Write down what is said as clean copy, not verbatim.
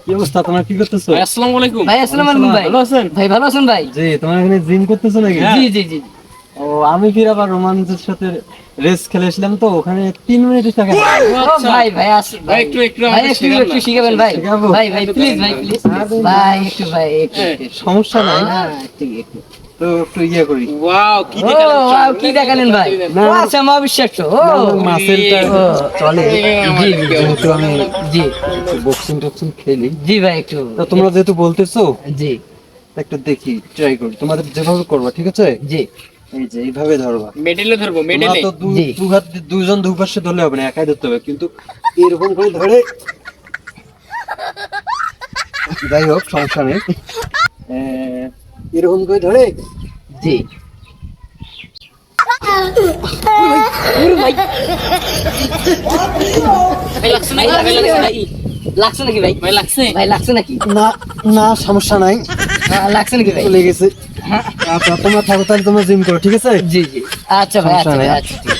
কি অবস্থা তোমার, কি করতেছো? ভাই আসসালামু আলাইকুম। ভাই আসসালামু আলাইকুম ভাই। ভালো আছেন? ভাই ভালো আছেন ভাই? জি, তোমার এখানে জিম করতেছো নাকি? জি জি জি। ও, আমি ফির আবার রোমান্সের সাথে রেস খেলেছিলাম তো, ওখানে 3 মিনিটের টাকা। ও আচ্ছা। ভাই ভাই আসেন ভাই ভাই। একটু ভাই আমাকে একটু শেখান একটু না। শিখাবেন ভাই। শেখাবো? ভাই ভাই প্লিজ ভাই প্লিজ। ভাই একটু ভাই একটু হ্যাঁ। একটু। সমস্যা নাই, হ্যাঁ ঠিক একটু। তো একটু ইয়ে করি। ওয়াও কি ও দেখালেন? ওয়াও কি দেখালেন ভাই? না, ও আচ্ছা অবিশ্বাস্য। ও মাসেলটা ও, চলে, জি জি যেহেতু আমি জি বক্সিং টক্সিং খেলি। জি ভাই একটু। তো তোমরা যেহেতু বলতেছো, জি একটু দেখি, ট্রাই করি। তোমাদের যেভাবে করবা, ঠিক আছে? জি এই যে এইভাবে ধরবা। মেডেলে ধরবো, তোমরা মেডেলে। তো জি। দু হাত দিয়ে দুইজন দুপাশে ধরলে হবে না, একাই ধরতে হবে, কিন্তু এরকম করে ধরে, যাই হোক সমস্যা নেই। এরকম করে ধরে জি। ভাই লাগছে না? ভাই ভাই লাগছে না? লাগছে নাকি ভাই? ভাই লাগছে? ভাই লাগছে নাকি? না, না সমস্যা নাই, হ্যাঁ, লাগছে নাকি ভাই? চলে গেছে। আচ্ছা তোমরা থাকো, তাহলে তোমরা জিম করো, ঠিক আছে? জি জি আচ্ছা ভাই সমস্যা আচ্ছা নাই। ভাই আচ্ছা ঠিক আছে।